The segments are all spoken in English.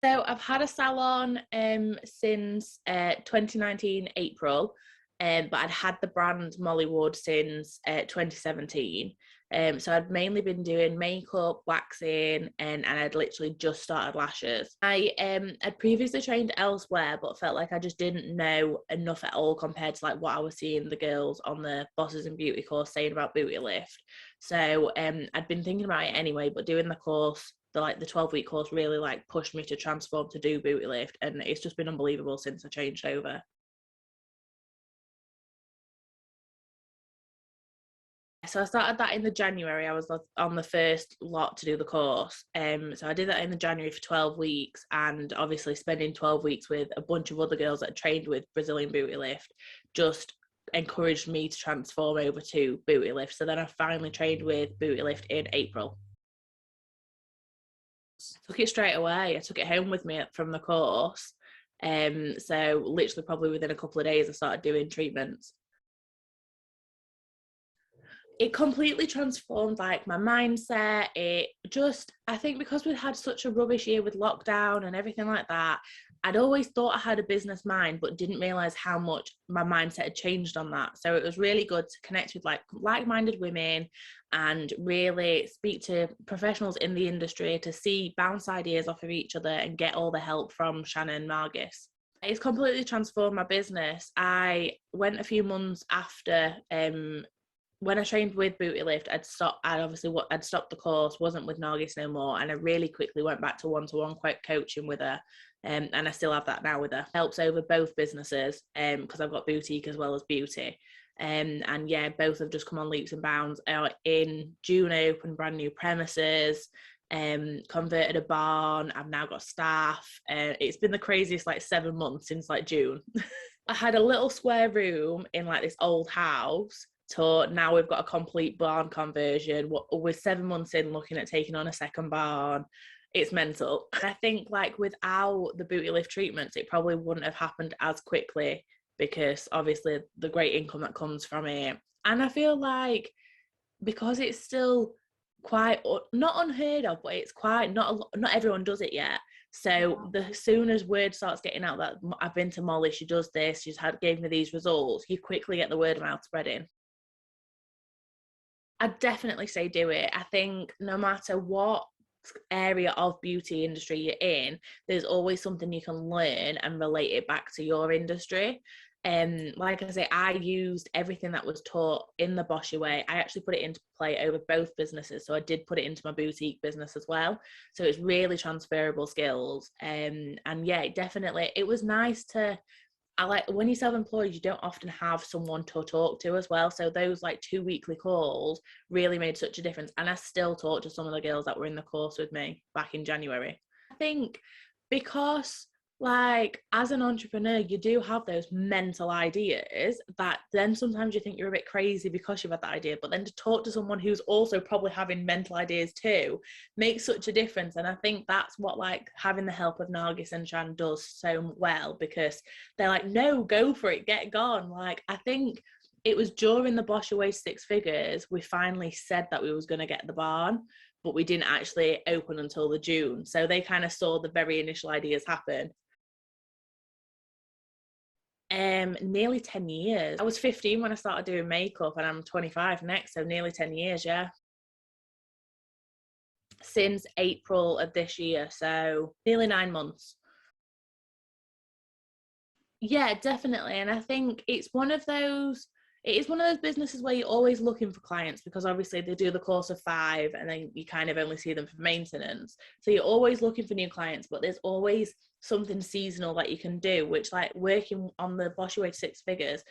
So I've had a salon since 2019 April, but I'd had the brand Molly Wood since 2017. So I'd mainly been doing makeup, waxing, and I'd literally just started lashes. I'd previously trained elsewhere, but felt like I just didn't know enough at all compared to like what I was seeing the girls on the Bosses in Beauty course saying about booty lift. So I'd been thinking about it anyway, but doing the course, the 12-week course really like pushed me to transform to do booty lift, and it's just been unbelievable since I changed over. So I started that in the January. I was on the first lot to do the course. So I did that in the January for 12 weeks, and obviously spending 12 weeks with a bunch of other girls that trained with Brazilian booty lift just encouraged me to transform over to booty lift. So then I finally trained with booty lift in April. Took it straight away. I took it home with me from the course. So literally probably within a couple of days I started doing treatments. It completely transformed like my mindset. It just, I think because we'd had such a rubbish year with lockdown and everything like that, I'd always thought I had a business mind, but didn't realize how much my mindset had changed on that. So it was really good to connect with like-minded women and really speak to professionals in the industry to see bounce ideas off of each other and get all the help from Shannon Margis. It's completely transformed my business. I went a few months after when I trained with Booty Lift, I'd stopped the course, wasn't with Nargis no more, and I really quickly went back to one-to-one coaching with her, and I still have that now with her. Helps over both businesses, because I've got boutique as well as beauty, and yeah, both have just come on leaps and bounds. In June, I opened brand new premises, converted a barn. I've now got staff. It's been the craziest like 7 months since like June. I had a little square room in like this old house. So now we've got a complete barn conversion. We're 7 months in looking at taking on a second barn. It's mental. And I think like without the booty lift treatments, it probably wouldn't have happened as quickly because obviously the great income that comes from it. And I feel like because it's still quite not unheard of, but it's quite not everyone does it yet. So the soon as word starts getting out that I've been to Molly, she does this, gave me these results, you quickly get the word of mouth spreading. I'd definitely say do it. I think no matter what area of beauty industry you're in, there's always something you can learn and relate it back to your industry. Like I say, I used everything that was taught in the Boschy way. I actually put it into play over both businesses. So I did put it into my boutique business as well. So it's really transferable skills. And yeah, it was nice to I like when you're self-employed, you don't often have someone to talk to as well. So those like 2 weekly calls really made such a difference. And I still talk to some of the girls that were in the course with me back in January. I think because like as an entrepreneur, you do have those mental ideas that then sometimes you think you're a bit crazy because you've had that idea, but then to talk to someone who's also probably having mental ideas too makes such a difference. And I think that's what like having the help of Nargis and Shan does so well, because they're like, no, go for it, get gone. Like I think it was during the Bosch Away 6 figures we finally said that we was going to get the barn, but we didn't actually open until the June. So they kind of saw the very initial ideas happen. Nearly 10 years. I was 15 when I started doing makeup and I'm 25 next, so nearly 10 years, yeah. Since April of this year, so nearly 9 months. Yeah, definitely. And I think it is one of those businesses where you're always looking for clients because obviously they do the course of 5 and then you kind of only see them for maintenance. So you're always looking for new clients, but there's always something seasonal that you can do, which like working on the Bosch Way 6 figures,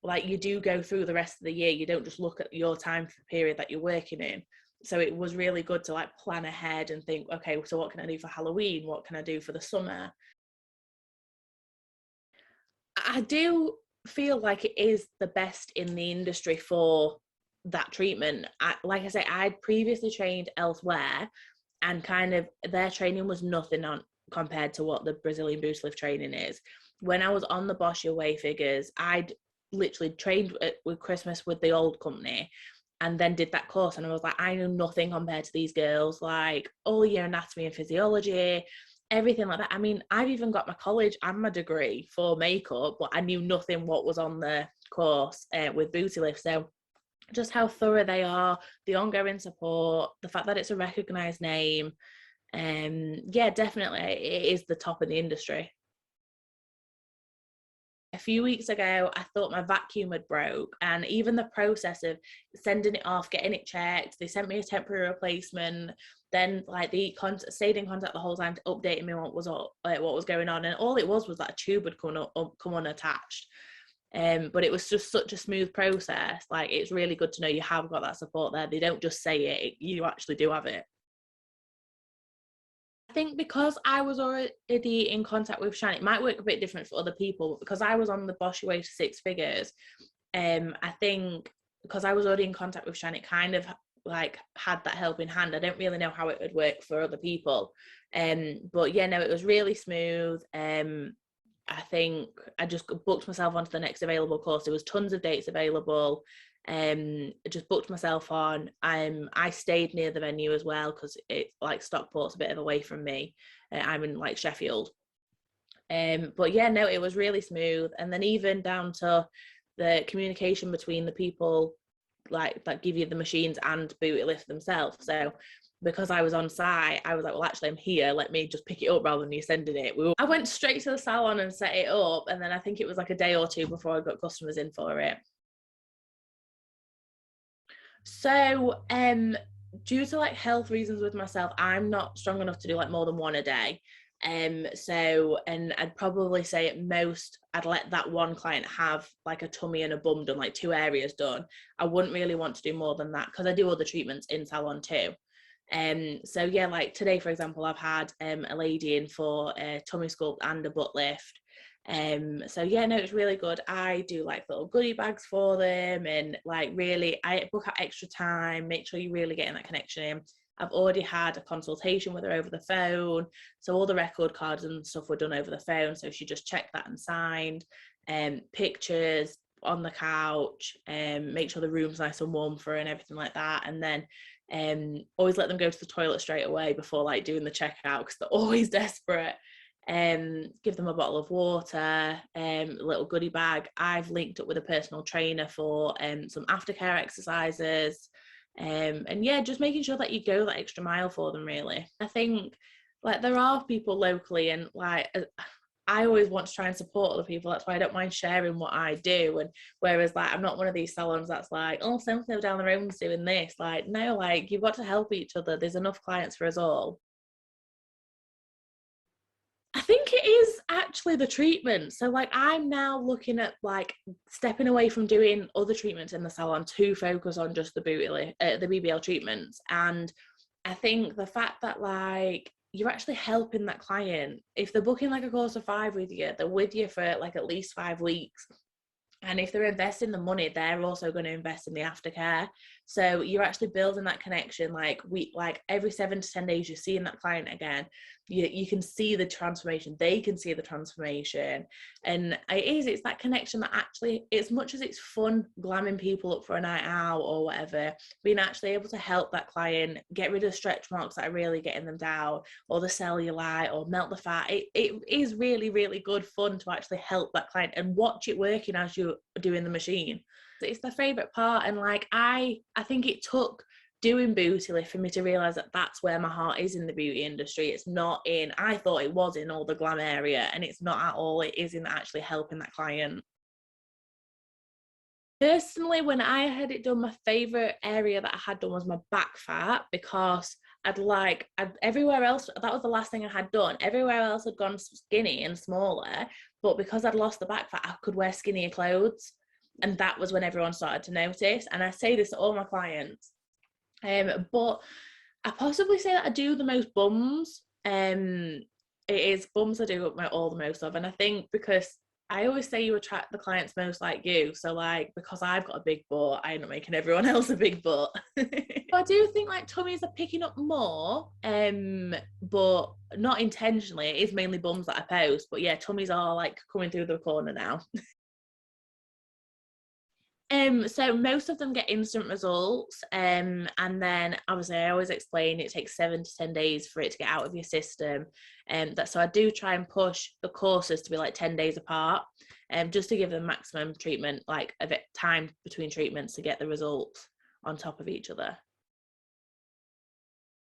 like you do go through the rest of the year. You don't just look at your time period that you're working in. So it was really good to like plan ahead and think, okay, so what can I do for Halloween? What can I do for the summer? I do feel like it is the best in the industry for that treatment. Like I say, I'd previously trained elsewhere and kind of their training was nothing on compared to what the Brazilian boost lift training is. When I was on the Bosch Away figures, I'd literally trained with Christmas with the old company and then did that course, and I was like, I know nothing compared to these girls, like all your anatomy and physiology, everything like that. I mean, I've even got my college and my degree for makeup, but I knew nothing what was on the course with Booty Lift. So just how thorough they are, the ongoing support, the fact that it's a recognised name. Yeah, definitely it is the top in the industry. A few weeks ago, I thought my vacuum had broke, and even the process of sending it off, getting it checked, they sent me a temporary replacement. Then, like, they stayed in contact the whole time to update me what was going on, and all it was that a tube had come unattached. But it was just such a smooth process. Like, it's really good to know you have got that support there. They don't just say it; you actually do have it. I think because I was already in contact with Shan, it might work a bit different for other people, but because I was on the Boss Your Way to Six Figures, I think because I was already in contact with Shan, it kind of like had that helping hand. I don't really know how it would work for other people. But yeah, no, it was really smooth. I think I just booked myself onto the next available course. There was tons of dates available. Just booked myself on. I stayed near the venue as well because it's like Stockport's a bit of away from me. I'm in like Sheffield. But yeah, no, it was really smooth. And then even down to the communication between the people like that give you the machines and Booty Lift themselves. So because I was on site, I was like, well, actually, I'm here. Let me just pick it up rather than you sending it. I went straight to the salon and set it up. And then I think it was like a day or two before I got customers in for it. So, due to like health reasons with myself, I'm not strong enough to do like more than one a day. So, and I'd probably say at most I'd let that one client have like a tummy and a bum done, like 2 areas done. I wouldn't really want to do more than that because I do other treatments in salon too. So yeah, like today, for example, I've had a lady in for a tummy sculpt and a butt lift. So yeah, no, it's really good. I do like little goodie bags for them, and like really I book out extra time, make sure you're really getting that connection in. I've already had a consultation with her over the phone, so all the record cards and stuff were done over the phone, so she just checked that and signed. Pictures on the couch, make sure the room's nice and warm for her and everything like that. And then always let them go to the toilet straight away before like doing the checkout because they're always desperate. Give them a bottle of water, a little goodie bag. I've linked up with a personal trainer for some aftercare exercises. And yeah, just making sure that you go that extra mile for them, really. I think like there are people locally, and like I always want to try and support other people. That's why I don't mind sharing what I do. And whereas like I'm not one of these salons that's like, oh, so down the road's doing this. Like, no, like you've got to help each other. There's enough clients for us all. I think it is actually the treatment. So like I'm now looking at like stepping away from doing other treatments in the salon to focus on just the BBL treatments. And I think the fact that like you're actually helping that client, if they're booking like a course of 5 with you, they're with you for like at least 5 weeks. And if they're investing the money, they're also going to invest in the aftercare. So you're actually building that connection. Like every 7 to 10 days, you're seeing that client again. You can see the transformation. They can see the transformation. And it's that connection that actually, as much as it's fun glamming people up for a night out or whatever, being actually able to help that client get rid of stretch marks that are really getting them down, or the cellulite, or melt the fat. It is really, really good fun to actually help that client and watch it working as you're doing the machine. It's the favorite part. And like I think it took doing Booty Lift for me to realize that that's where my heart is in the beauty industry. It's not in, I thought it was in all the glam area, and it's not at all. It is in actually helping that client. Personally, when I had it done, my favorite area that I had done was my back fat, because everywhere else, that was the last thing I had done. Everywhere else had gone skinny and smaller, but because I'd lost the back fat, I could wear skinnier clothes. And that was when everyone started to notice. And I say this to all my clients. But I possibly say that I do the most bums. It is bums I do all the most of. And I think because I always say you attract the clients most like you. So like, because I've got a big butt, I end up making everyone else a big butt. I do think like tummies are picking up more, but not intentionally. It is mainly bums that I post. But yeah, tummies are like coming through the corner now. So most of them get instant results. And then obviously I always explain it takes 7 to 10 days for it to get out of your system. So I do try and push the courses to be like 10 days apart, just to give them maximum treatment, like a bit time between treatments to get the results on top of each other.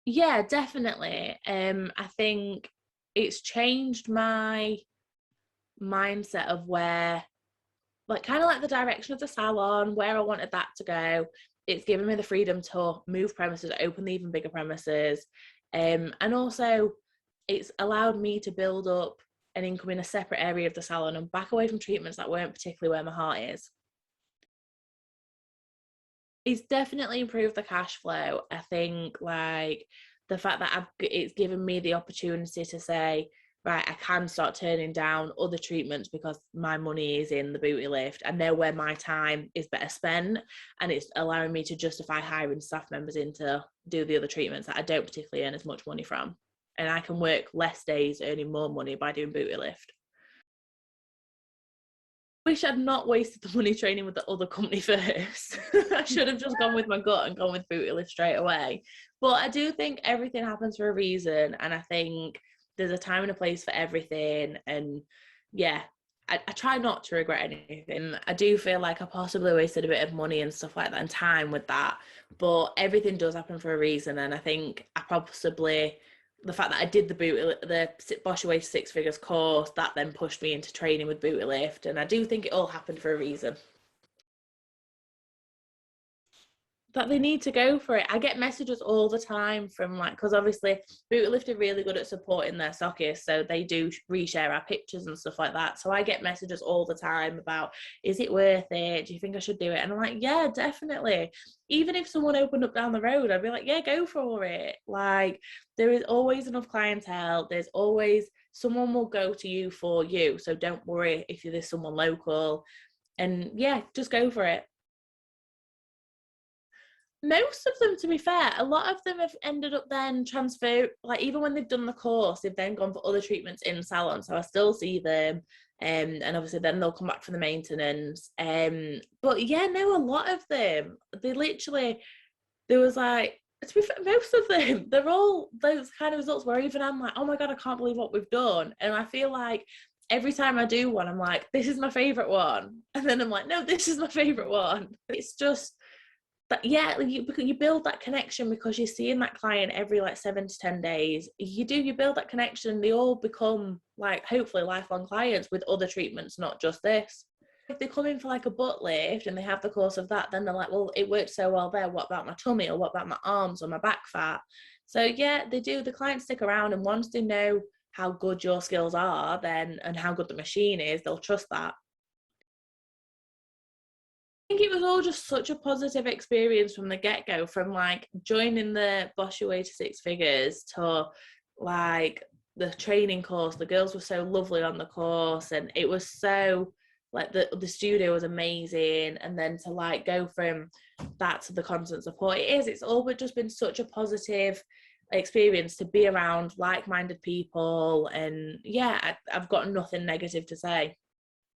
Yeah, definitely. I think it's changed my mindset of where, like, kind of like the direction of the salon, where I wanted that to go. It's given me the freedom to move premises, open the even bigger premises. And also it's allowed me to build up an income in a separate area of the salon and back away from treatments that weren't particularly where my heart is. It's definitely improved the cash flow. I think, like, the fact that it's given me the opportunity to say, right, I can start turning down other treatments because my money is in the booty lift. I know where my time is better spent, and it's allowing me to justify hiring staff members in to do the other treatments that I don't particularly earn as much money from. And I can work less days earning more money by doing booty lift. Wish I'd not wasted the money training with the other company first. I should have just gone with my gut and gone with booty lift straight away. But I do think everything happens for a reason, and I think there's a time and a place for everything. And yeah, I try not to regret anything. I do feel like I possibly wasted a bit of money and stuff like that and time with that, but everything does happen for a reason. And I think I possibly, the fact that I did the Bosch Away to Six Figures course, that then pushed me into training with booty lift, and I do think it all happened for a reason. That they need to go for it. I get messages all the time from, like, because obviously Bootlift are really good at supporting their stockists, so they do reshare our pictures and stuff like that. So I get messages all the time about, is it worth it? Do you think I should do it? And I'm like, yeah, definitely. Even if someone opened up down the road, I'd be like, yeah, go for it. Like, there is always enough clientele. There's always someone will go to you for you. So don't worry if there's someone local. And yeah, just go for it. Most of them, to be fair, a lot of them have ended up then transfer, like, even when they've done the course, they've then gone for other treatments in salon, so I still see them. And obviously then they'll come back for the maintenance. But yeah, no, a lot of them, they literally, there was like, to be fair, most of them, they're all those kind of results where even I'm like, oh my god, I can't believe what we've done. And I feel like every time I do one, I'm like, this is my favorite one, and then I'm like, no, this is my favorite one. It's just, but yeah, you build that connection because you're seeing that client every like 7 to 10 days. You build that connection. They all become, like, hopefully lifelong clients with other treatments, not just this. If they come in for like a butt lift and they have the course of that, then they're like, well, it worked so well there. What about my tummy, or what about my arms or my back fat? So yeah, they do. The clients stick around, and once they know how good your skills are, then, and how good the machine is, they'll trust that. Think it was all just such a positive experience from the get-go, from like joining the Bosch Your Way to Six Figures to like the training course. The girls were so lovely on the course, and it was so, like, the studio was amazing, and then to like go from that to the constant support, it's all but just been such a positive experience to be around like-minded people. And yeah, I've got nothing negative to say.